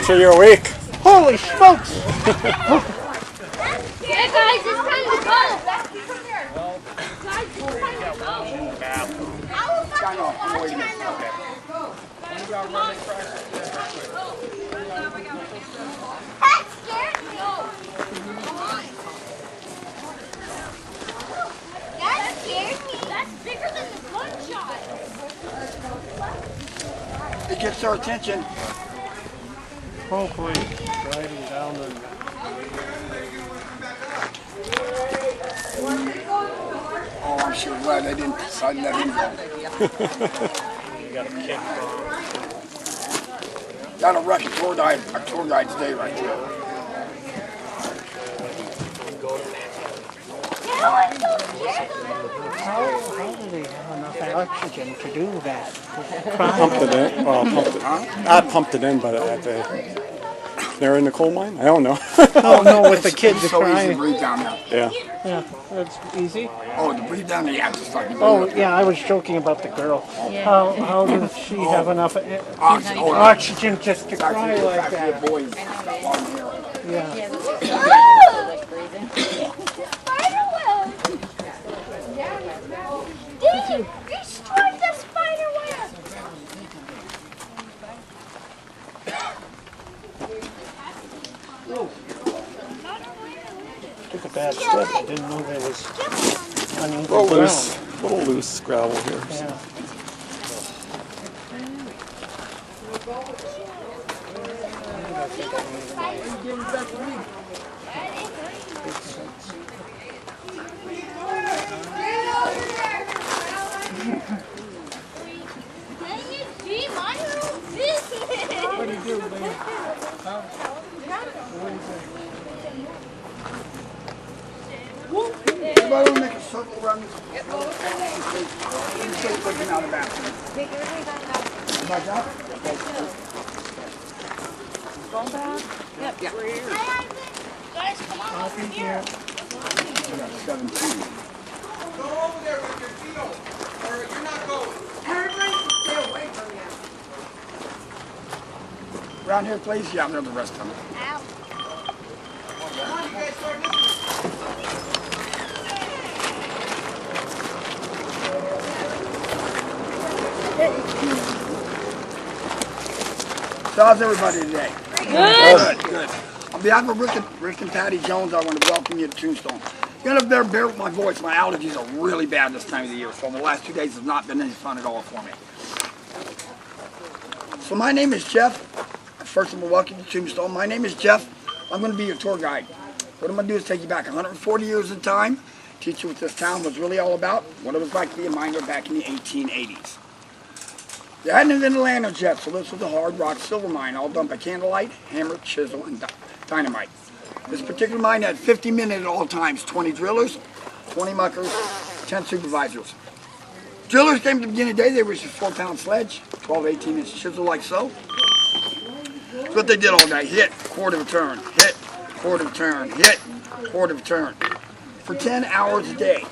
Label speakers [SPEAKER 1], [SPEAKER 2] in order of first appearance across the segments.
[SPEAKER 1] sure you're awake.
[SPEAKER 2] Holy smokes!
[SPEAKER 3] Yeah, guys, it's time to go. Guys, it's time to go. That scared me. That scared me. That's bigger than the gunshot.
[SPEAKER 2] It gets their attention.
[SPEAKER 1] Hopefully, driving down the...
[SPEAKER 2] Oh, I'm sure glad they didn't decide to let him go.
[SPEAKER 1] You got a kick from...
[SPEAKER 2] That'll wreck a tour guide's day right there.
[SPEAKER 4] How do they have enough oxygen to do that?
[SPEAKER 1] Pumped it in. Well, I pumped it in, but they're in the coal mine? I don't know.
[SPEAKER 4] Oh no, with the kids
[SPEAKER 2] It's so easy to
[SPEAKER 4] crying.
[SPEAKER 2] breathe down there.
[SPEAKER 1] Yeah.
[SPEAKER 4] Yeah, that's easy.
[SPEAKER 2] Oh, to breathe down there, yeah, just like
[SPEAKER 4] Oh yeah, I was joking about the girl. How does she have enough oxygen just to cry like that?
[SPEAKER 2] Boys got long hair.
[SPEAKER 4] Yeah.
[SPEAKER 3] Dave, destroy the spider web.
[SPEAKER 4] Took a bad step. I didn't know there was uneven
[SPEAKER 1] A
[SPEAKER 4] ground.
[SPEAKER 1] little loose gravel here.
[SPEAKER 4] Yeah. What do you do, man?
[SPEAKER 2] Everybody will make a circle around this. Take looking out of the bathroom. Like that?
[SPEAKER 3] Guys, come on over here.
[SPEAKER 2] I got 17.
[SPEAKER 5] Go over there with your Tito, or you're not going.
[SPEAKER 6] Everybody stay away from you.
[SPEAKER 2] Around here, please? Yeah, I'm there the rest of them.
[SPEAKER 3] Ow.
[SPEAKER 5] Come on, you guys start listening.
[SPEAKER 2] So how's everybody today? Good. Good. On behalf of Rick and Patty Jones, I want to welcome you to Tombstone. You're going to bear with my voice. My allergies are really bad this time of the year, so the last 2 days have not been any fun at all for me. So my name is Jeff. First of all, welcome to Tombstone. My name is Jeff. I'm going to be your tour guide. What I'm going to do is take you back 140 years in time, teach you what this town was really all about, what it was like to be a miner back in the 1880s. They hadn't invented lanterns yet, so this was a hard rock silver mine, all done by candlelight, hammer, chisel, and dynamite. This particular mine had 50 men at all times, 20 drillers, 20 muckers, 10 supervisors. Drillers came at the beginning of the day, they were just a 4-pound sledge, 12, 18-inch chisel like so. That's what they did all day, hit, quarter of a turn, hit, quarter of a turn, hit, quarter of a turn, for 10 hours a day.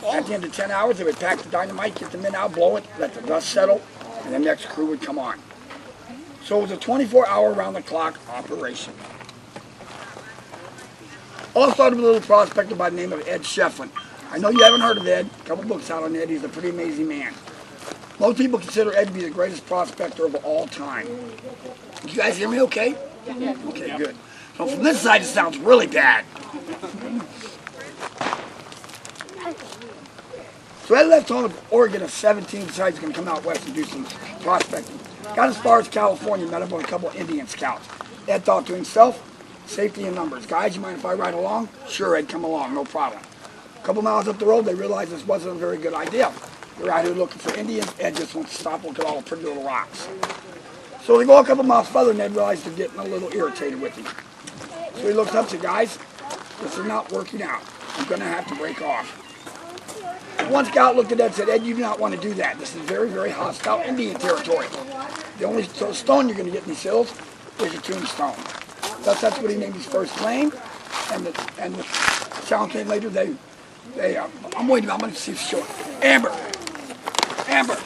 [SPEAKER 2] At the end of 10 hours, they would pack the dynamite, get the men out, blow it, let the dust settle, and the next crew would come on. So it was a 24-hour round-the-clock operation. All started with a little prospector by the name of Ed Shefflin. I know you haven't heard of Ed. A couple books out on Ed. He's a pretty amazing man. Most people consider Ed to be the greatest prospector of all time. You guys hear me okay? Yeah. Okay, good. So from this side, it sounds really bad. So Ed left home Oregon at 17, decided he's going to come out west and do some prospecting. Got as far as California, met up with a couple of Indian scouts. Ed thought to himself, safety in numbers. Guys, you mind if I ride along? Sure, Ed, come along, no problem. A couple miles up the road, they realized this wasn't a very good idea. They're out here looking for Indians. Ed just wants to stop, look at all the pretty little rocks. So they go a couple miles further, and Ed realized they're getting a little irritated with him. So he looks up and said, guys, this is not working out. I'm going to have to break off. One scout looked at Ed and said, Ed, you do not want to do that. This is very, very hostile Indian territory. The only stone you're going to get in these hills is a tombstone. Thus, that's what he named his first claim. And the sound came later. I'm waiting. I'm going to see if it's short. Amber. Amber.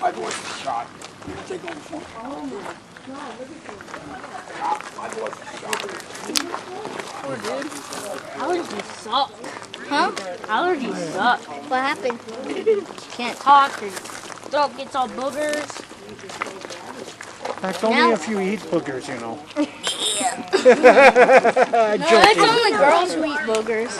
[SPEAKER 2] My voice is shot. Take over the phone.
[SPEAKER 3] Allergies suck.
[SPEAKER 7] Huh?
[SPEAKER 3] Allergies suck.
[SPEAKER 7] What happened?
[SPEAKER 3] Can't talk. Your throat gets all boogers.
[SPEAKER 4] That's only if you eat boogers, you know.
[SPEAKER 7] No, it's only girls who eat boogers.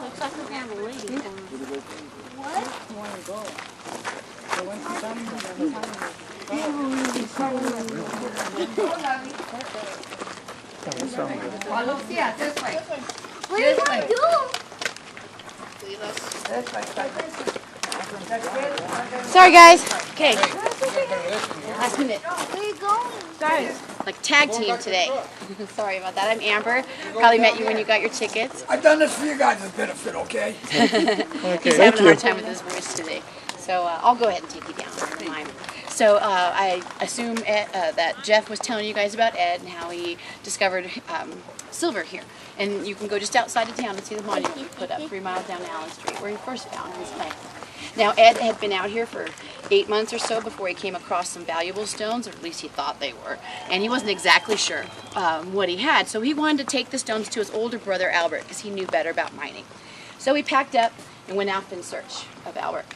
[SPEAKER 3] Looks like we're gonna have a lady.
[SPEAKER 6] Yeah, this way.
[SPEAKER 7] What are you gonna do?
[SPEAKER 8] Sorry, guys. Okay. Last minute.
[SPEAKER 7] Where are you going?
[SPEAKER 8] Guys, like tag team today. Sorry about that. I'm Amber. Probably met you when you got your tickets.
[SPEAKER 2] I've done this for you guys' benefit, okay?
[SPEAKER 8] He's having a hard time with his voice today. So I'll go ahead and take you down. Never mind. So I assume that Jeff was telling you guys about Ed and how he discovered silver here. And you can go just outside of town and see the monument we put up 3 miles down Allen Street where he first found his claim. Now Ed had been out here for 8 months or so before he came across some valuable stones, or at least he thought they were. And he wasn't exactly sure what he had. So he wanted to take the stones to his older brother Albert because he knew better about mining. So he packed up and went out in search of Albert.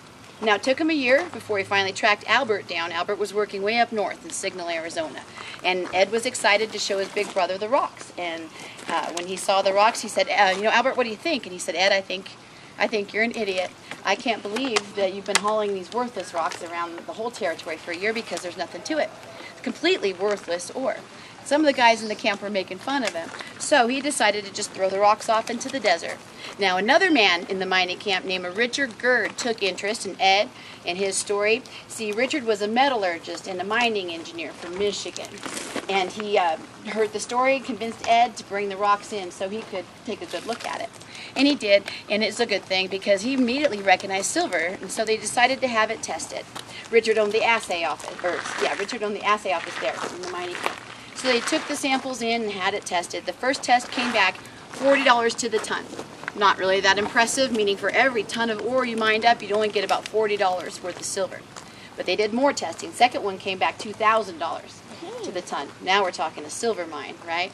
[SPEAKER 8] Now, it took him a year before he finally tracked Albert down. Albert was working way up north in Signal, Arizona. And Ed was excited to show his big brother the rocks. And when he saw the rocks, he said, you know, Albert, what do you think? And he said, Ed, I think you're an idiot. I can't believe that you've been hauling these worthless rocks around the whole territory for a year because there's nothing to it. It's completely worthless ore. Some of the guys in the camp were making fun of him. So he decided to just throw the rocks off into the desert. Now another man in the mining camp named Richard Gerd took interest in Ed and his story. See, Richard was a metallurgist and a mining engineer from Michigan. And he heard the story, convinced Ed to bring the rocks in so he could take a good look at it. And he did, and it's a good thing because he immediately recognized silver, and so they decided to have it tested. Richard owned the assay office, Richard owned the assay office there in the mining camp. So they took the samples in and had it tested. The first test came back $40 to the ton. Not really that impressive, meaning for every ton of ore you mined up, you'd only get about $40 worth of silver. But they did more testing. Second one came back $2,000 to the ton. Now we're talking a silver mine, right?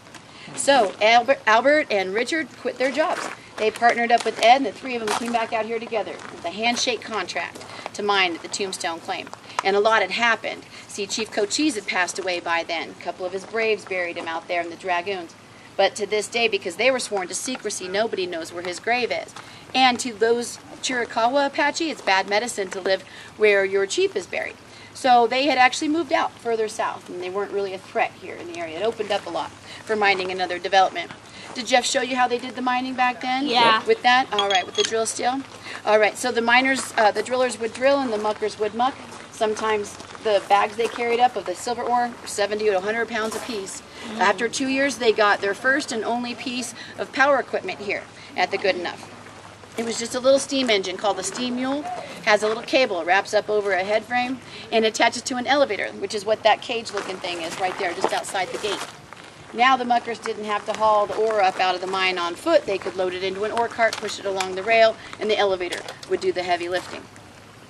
[SPEAKER 8] So Albert and Richard quit their jobs. They partnered up with Ed, and the three of them came back out here together with a handshake contract to mine at the Tombstone claim. And a lot had happened. See, Chief Cochise had passed away by then. A couple of his braves buried him out there in the Dragoons. But to this day, because they were sworn to secrecy, nobody knows where his grave is. And to those Chiricahua Apache, it's bad medicine to live where your chief is buried. So they had actually moved out further south, and they weren't really a threat here in the area. It opened up a lot for mining and other development. Did Jeff show you how they did the mining back then?
[SPEAKER 3] Yeah.
[SPEAKER 8] With that? All right, with the drill steel? All right, so the miners, the drillers would drill and the muckers would muck. Sometimes the bags they carried up of the silver ore were 70 to 100 pounds apiece. After 2 years, they got their first and only piece of power equipment here at the Good Enough. It was just a little steam engine called the steam mule. Has a little cable, it wraps up over a head frame and attaches to an elevator, which is what that cage looking thing is right there just outside the gate. Now the muckers didn't have to haul the ore up out of the mine on foot. They could load it into an ore cart, push it along the rail, and the elevator would do the heavy lifting.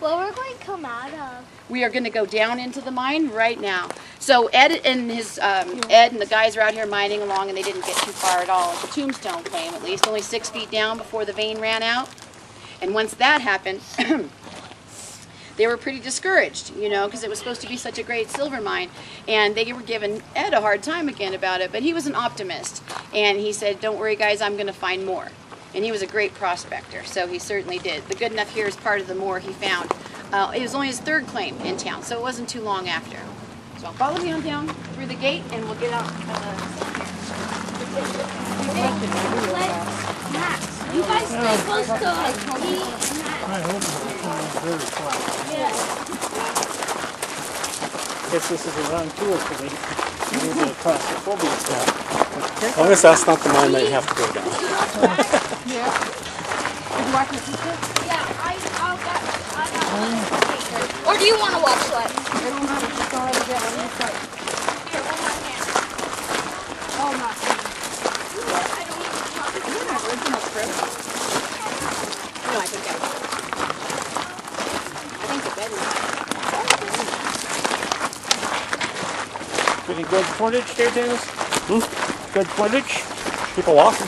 [SPEAKER 7] What we're going to come out of?
[SPEAKER 8] We are going to go down into the mine right now. So Ed and the guys are out here mining along, and they didn't get too far at all. At the Tombstone claim, at least, only 6 feet down before the vein ran out. And once that happened, they were pretty discouraged, you know, because it was supposed to be such a great silver mine. And they were giving Ed a hard time again about it, but he was an optimist. And he said, don't worry, guys, I'm going to find more. And he was a great prospector, so he certainly did. The Good Enough here is part of the more he found. It was only his 3rd claim in town, so it wasn't too long after. So follow me on down through the gate, and we'll get out.
[SPEAKER 3] Max, you guys stay close to me.
[SPEAKER 4] I hope it's very flat.
[SPEAKER 3] Yeah.
[SPEAKER 4] Guess this is a wrong tool for me. Maybe the claustrophobia stuff.
[SPEAKER 1] As long as that's not the mine that you have to go down.
[SPEAKER 3] Yeah, I'll got Or do you want to watch that? Here, hold my hand. Oh, not
[SPEAKER 4] Any good footage there, Dennis? Good footage?
[SPEAKER 1] People walking.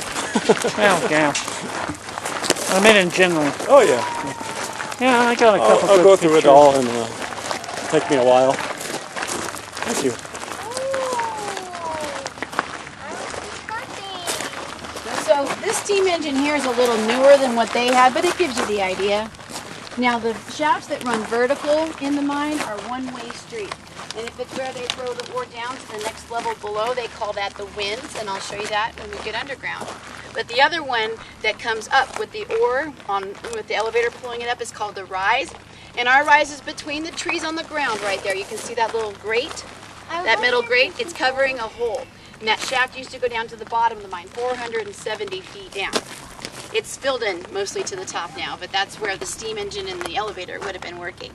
[SPEAKER 4] Well, yeah. I mean in general.
[SPEAKER 1] Oh yeah.
[SPEAKER 4] Yeah, I got a couple
[SPEAKER 1] I'll
[SPEAKER 4] good
[SPEAKER 1] go through it
[SPEAKER 4] pictures.
[SPEAKER 1] all and take me a while. Thank you.
[SPEAKER 8] So this steam engine here is a little newer than what they had, but it gives you the idea. Now the shafts that run vertical in the mine are one-way street. And if it's where they throw the ore down to the next level below, they call that the winds, and I'll show you that when we get underground. But the other one that comes up with the ore, with the elevator pulling it up, is called the rise. And our rise is between the trees on the ground right there. You can see that little grate, that metal grate, it's covering a hole. And that shaft used to go down to the bottom of the mine, 470 feet down. It's filled in mostly to the top now, but that's where the steam engine and the elevator would have been working.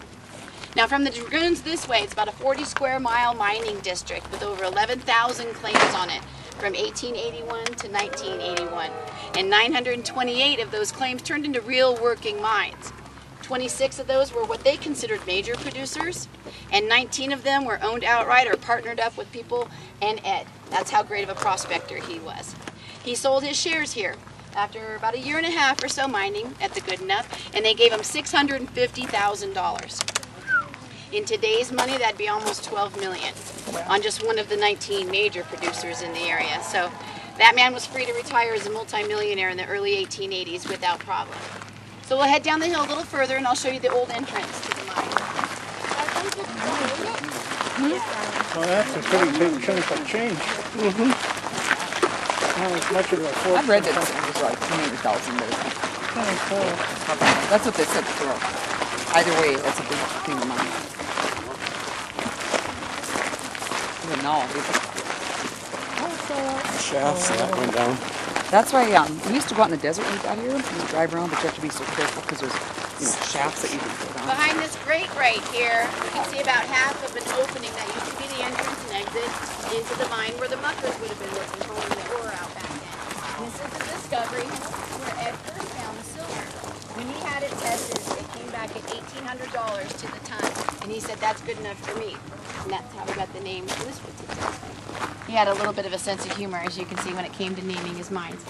[SPEAKER 8] Now from the Dragoons this way, it's about a 40 square mile mining district with over 11,000 claims on it from 1881 to 1981. And 928 of those claims turned into real working mines. 26 of those were what they considered major producers, and 19 of them were owned outright or partnered up with people and Ed. That's how great of a prospector he was. He sold his shares here after about a year and a half or so mining at the Good Enough, and they gave him $650,000. In today's money, that'd be almost $12 million on just one of the 19 major producers in the area. So that man was free to retire as a multimillionaire in the early 1880s without problem. So we'll head down the hill a little further and I'll show you the old entrance to the mine.
[SPEAKER 4] Well, that's a pretty big chunk of change. Not as much of a fortune.
[SPEAKER 6] I've read that it was like 200,000, but that's what they said before. Either way, that's a big thing of money. But no,
[SPEAKER 1] Shafts and that went down.
[SPEAKER 6] that's why we used to go out in the desert when we got here and we drive around, but you have to be so careful because there's shafts that you can go down.
[SPEAKER 8] Behind this grate right here, you can see about half of an opening that used to be the entrance and exit into the mine where the muckers would have been working, pulling the ore out back then. And this is the discovery where Ed first found the silver. When he had it tested, it came back at $1,800 to the ton. And he said, that's good enough for me. And that's how he got the name for this particular thing. He had a little bit of a sense of humor, as you can see, when it came to naming his mines.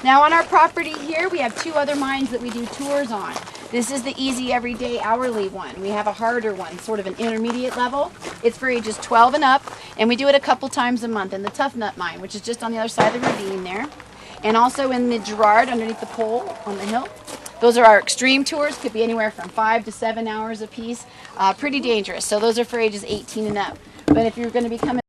[SPEAKER 8] Now on our property here, we have two other mines that we do tours on. This is the easy, everyday, hourly one. We have a harder one, sort of an intermediate level. It's for ages 12 and up, and we do it a couple times a month in the Tough Nut Mine, which is just on the other side of the ravine there. And also in the Girard, underneath the pole on the hill. Those are our extreme tours, could be anywhere from 5 to 7 hours a piece. Pretty dangerous, so those are for ages 18 and up. But if you're going to be coming